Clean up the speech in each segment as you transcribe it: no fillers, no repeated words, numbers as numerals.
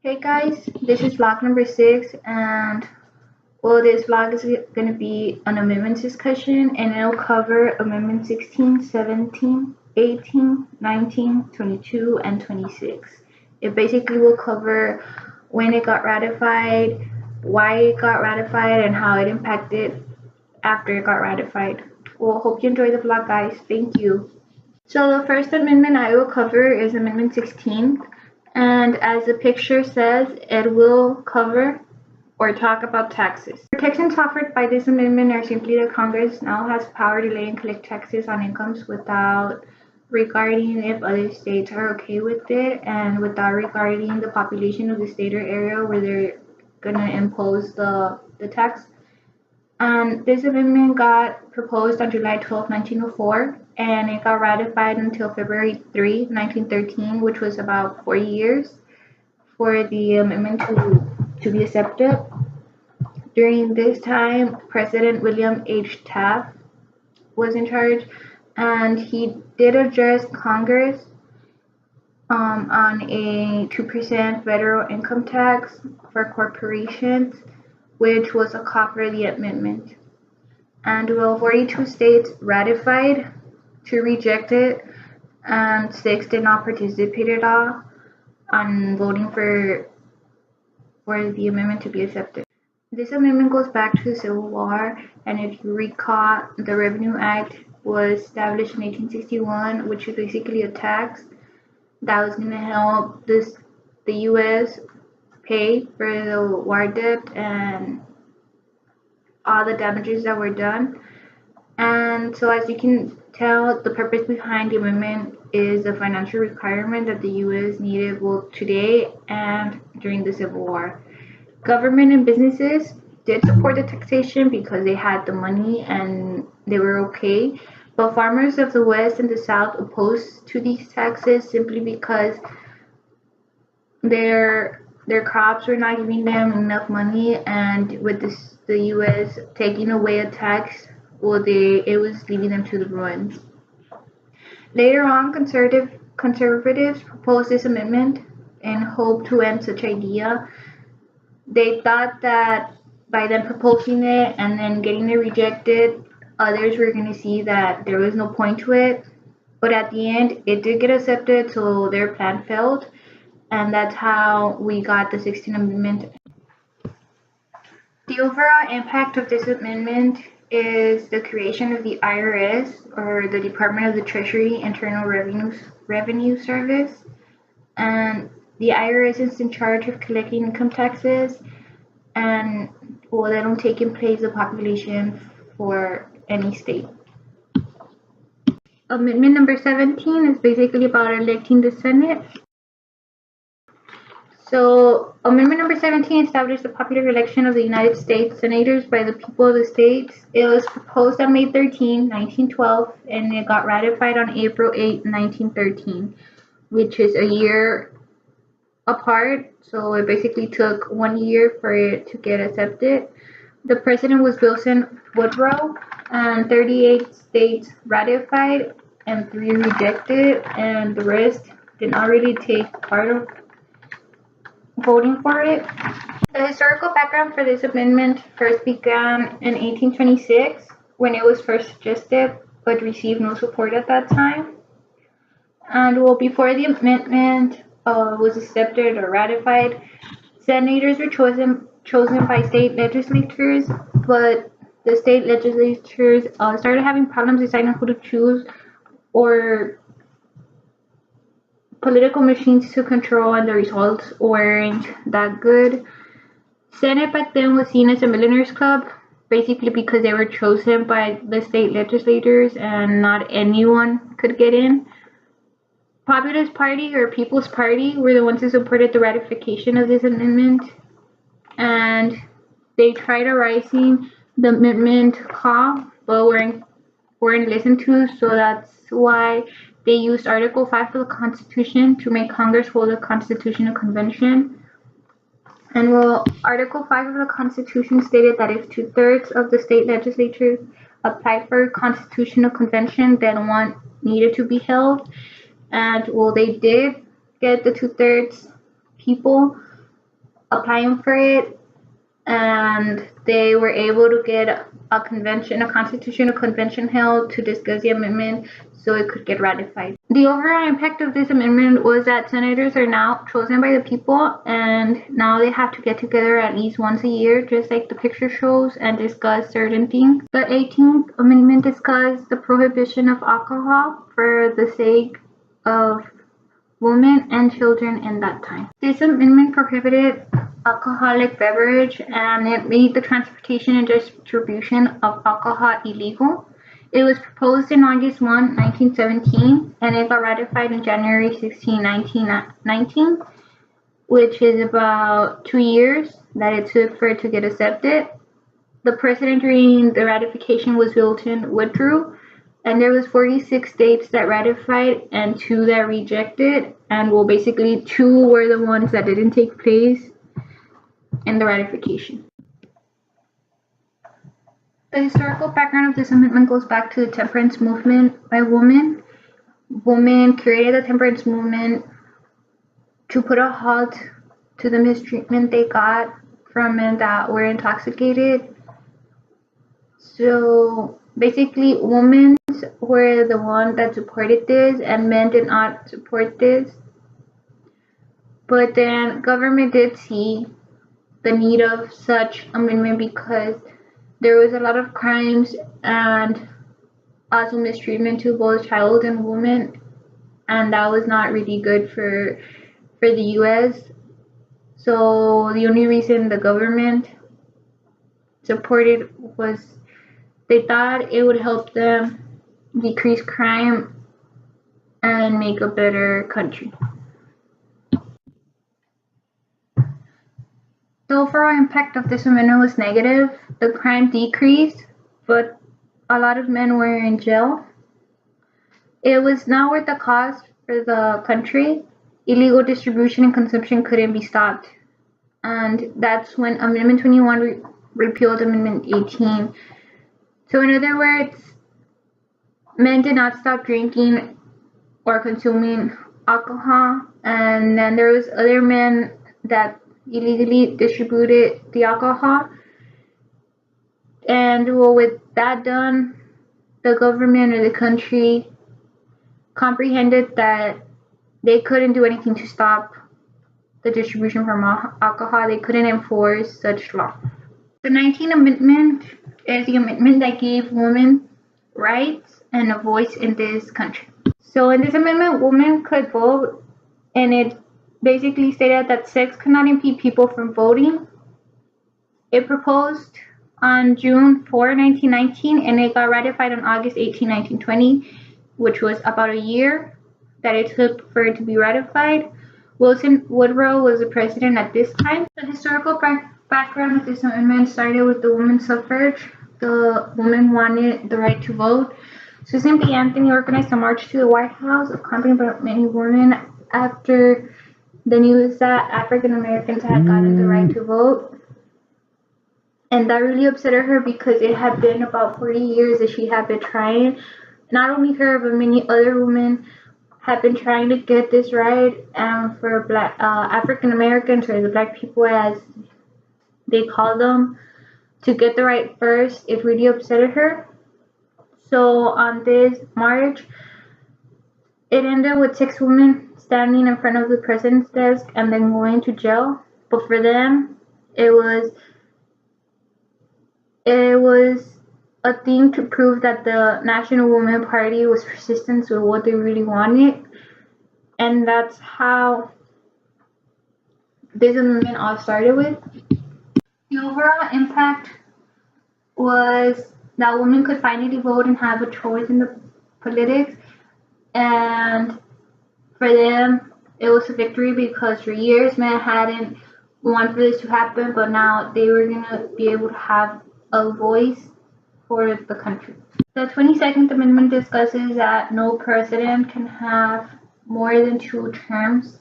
Hey guys, this is vlog number 6, and this vlog is going to be an amendments discussion, and it'll cover Amendment 16, 17, 18, 19, 22, and 26. It basically will cover when it got ratified, why it got ratified, and how it impacted after it got ratified. Well, hope you enjoy the vlog, guys. Thank you. So the first amendment I will cover is Amendment 16, and as the picture says, it will cover or talk about taxes. Protections offered by this amendment are simply that Congress now has power to lay and collect taxes on incomes without regarding if other states are okay with it, and without regarding the population of the state or area where they're gonna impose the tax. This amendment got proposed on July 12, 1904, and it got ratified until February 3, 1913, which was about 4 years for the amendment to be accepted. During this time, President William H. Taft was in charge, and he did address Congress on a 2% federal income tax for corporations, which was a call for the amendment. And 42 states ratified to reject it, and 6 did not participate at all on voting for the amendment to be accepted. This amendment goes back to the Civil War, and if you recall, the Revenue Act was established in 1861, which is basically a tax that was going to help the U.S. pay for the war debt and all the damages that were done. And so, as you can tell, the purpose behind the amendment is the financial requirement that the U.S. needed both today and during the Civil War. Government and businesses did support the taxation because they had the money and they were okay, but farmers of the West and the South opposed to these taxes simply because their crops were not giving them enough money, and with the U.S. taking away a tax, it was leading them to the ruins. Later on, conservatives proposed this amendment in hope to end such idea. They thought that by them proposing it and then getting it rejected, others were going to see that there was no point to it. But at the end, it did get accepted, so their plan failed, and that's how we got the 16th Amendment. The overall impact of this amendment is the creation of the IRS, or the Department of the Treasury Internal Revenue Service. And the IRS is in charge of collecting income taxes, and they don't take in place the population for any state. Amendment number 17 is basically about electing the Senate. So, Amendment number 17 established the popular election of the United States Senators by the people of the states. It was proposed on May 13, 1912, and it got ratified on April 8, 1913, which is a year apart. So it basically took 1 year for it to get accepted. The president was Wilson Woodrow, and 38 states ratified and 3 rejected, and the rest did not really take part of voting for it. The historical background for this amendment first began in 1826 when it was first suggested, but received no support at that time. And before the amendment was accepted or ratified, senators were chosen by state legislatures, but the state legislatures started having problems deciding who to choose, or political machines to control, and the results weren't that good. Senate back then was seen as a millionaires club, basically because they were chosen by the state legislators and not anyone could get in. Populist Party or People's Party were the ones who supported the ratification of this amendment, and they tried erasing the amendment call, but weren't listened to, so that's why they used Article 5 of the Constitution to make Congress hold a constitutional convention. And Article 5 of the Constitution stated that if 2/3 of the state legislatures applied for a constitutional convention, then one needed to be held. And they did get the 2/3 people, applying for it, and they were able to get a constitutional convention held to discuss the amendment so it could get ratified. The overall impact of this amendment was that senators are now chosen by the people, and now they have to get together at least once a year, just like the picture shows, and discuss certain things. The 18th Amendment discussed the prohibition of alcohol for the sake of women and children in that time. This amendment prohibited alcoholic beverage, and it made the transportation and distribution of alcohol illegal. It was proposed in August 1, 1917, and it got ratified in January 16, 1919, which is about 2 years that it took for it to get accepted. The president during the ratification was Wilson Woodrow, and there was 46 states that ratified and 2 that rejected, and well, basically 2 were the ones that didn't take place in the ratification. The historical background of this amendment goes back to the temperance movement by women. Women created the temperance movement to put a halt to the mistreatment they got from men that were intoxicated. So basically, women were the one that supported this, and men did not support this. But then government did see the need of such amendment because there was a lot of crimes and also mistreatment to both child and women, and that was not really good for the US. So the only reason the government supported was they thought it would help them decrease crime and make a better country. The overall impact of this amendment was negative. The crime decreased, but a lot of men were in jail. It was not worth the cost for the country. Illegal distribution and consumption couldn't be stopped. And that's when Amendment 21 repealed Amendment 18. So in other words, men did not stop drinking or consuming alcohol, and then there was other men that illegally distributed the alcohol. And well, with that done, the government or the country comprehended that they couldn't do anything to stop the distribution from alcohol. They couldn't enforce such law. The 19th Amendment is the amendment that gave women rights and a voice in this country. So in this amendment, women could vote, and it basically stated that sex could not impede people from voting. It proposed on June 4, 1919, and it got ratified on August 18, 1920, which was about a year that it took for it to be ratified. Wilson Woodrow was the president at this time. The historical background of this amendment started with the women's suffrage. The women wanted the right to vote. Susan B. Anthony organized a march to the White House, accompanied by many women, after the news that African Americans had gotten the right to vote. And that really upset her because it had been about 40 years that she had been trying. Not only her, but many other women had been trying to get this right. And for Black African Americans, or the Black people as they call them, to get the right first, it really upset her. So on this march, it ended with 6 women standing in front of the president's desk and then going to jail. But for them, it was a thing to prove that the National Woman Party was persistent with what they really wanted. And that's how this amendment all started with. The overall impact was that women could finally vote and have a choice in the politics. And for them, it was a victory because for years men hadn't wanted for this to happen, but now they were going to be able to have a voice for the country. The 22nd Amendment discusses that no president can have more than 2 terms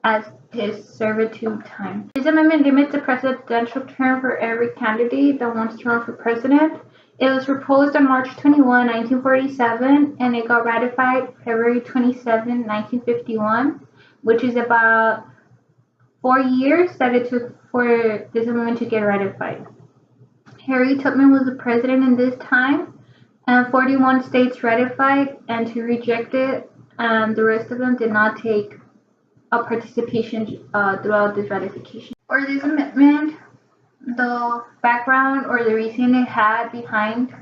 as his servitude time. This amendment limits the presidential term for every candidate that wants to run for president. It was proposed on March 21, 1947, and it got ratified February 27, 1951, which is about 4 years that it took for this amendment to get ratified. Harry Tubman was the president in this time, and 41 states ratified and to reject it, and the rest of them did not take a participation throughout this ratification. For this amendment, the background or the reason it had behind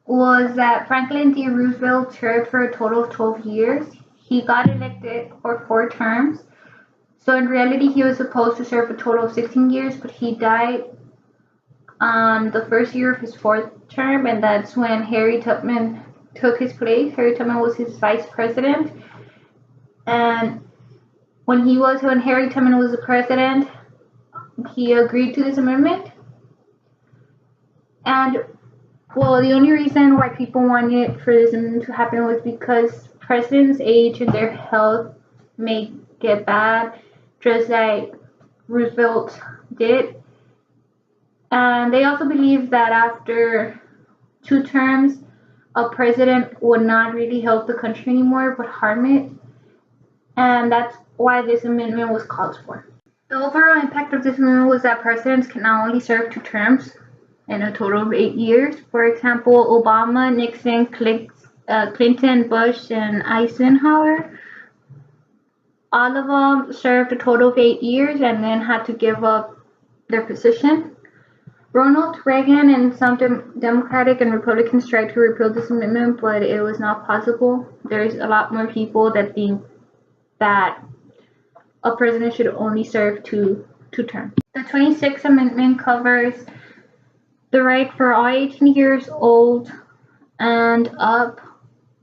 was that Franklin D. Roosevelt served for a total of 12 years. He got elected for 4 terms. So in reality, he was supposed to serve a total of 16 years, but he died on the first year of his 4th term, and that's when Harry Tubman took his place. Harry Tubman was his vice president, and when Harry Tubman was the president, he agreed to this amendment. And well, the only reason why people wanted for this amendment to happen was because presidents age and their health may get bad, just like Roosevelt did. And they also believed that after 2 terms, a president would not really help the country anymore, but harm it. And that's why this amendment was called for. The overall impact of this amendment was that presidents can now only serve 2 terms in a total of 8 years. For example, Obama, Nixon, Clinton, Bush, and Eisenhower, all of them served a total of 8 years and then had to give up their position. Ronald Reagan and some Democratic and Republicans tried to repeal this amendment, but it was not possible. There's a lot more people that think that a president should only serve two terms. The 26th Amendment covers the right for all 18 years old and up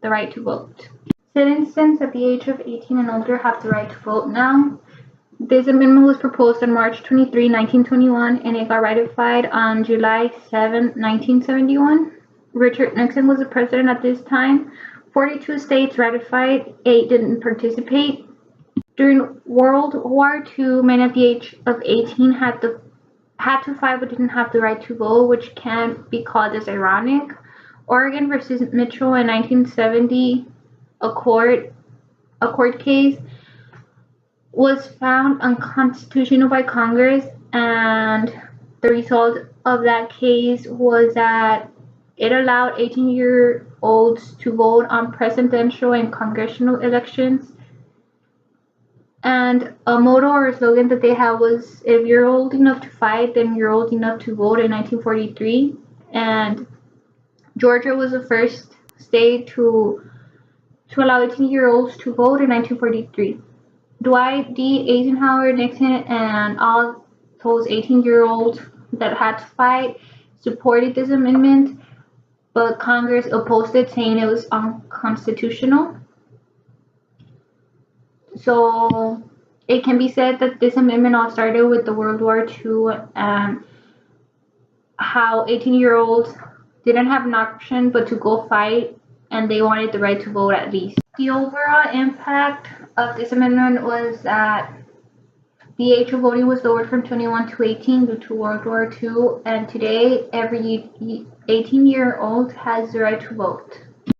the right to vote. Citizens at the age of 18 and older have the right to vote now. This amendment was proposed on March 23, 1921, and it got ratified on July 7, 1971. Richard Nixon was the president at this time. 42 states ratified, 8 didn't participate. During World War II, men at the age of 18 had to fight but didn't have the right to vote, which can be called as ironic. Oregon versus Mitchell in 1970, a court case, was found unconstitutional by Congress, and the result of that case was that it allowed 18-year-olds to vote on presidential and congressional elections. And a motto or a slogan that they had was, if you're old enough to fight, then you're old enough to vote, in 1943. And Georgia was the first state to allow 18-year-olds to vote in 1943. Dwight D. Eisenhower, Nixon, and all those 18-year-olds that had to fight supported this amendment, but Congress opposed it, saying it was unconstitutional. So it can be said that this amendment all started with the World War II and how 18-year-olds didn't have an option but to go fight, and they wanted the right to vote at least. The overall impact of this amendment was that the age of voting was lowered from 21 to 18 due to World War II, and today every 18-year-old has the right to vote.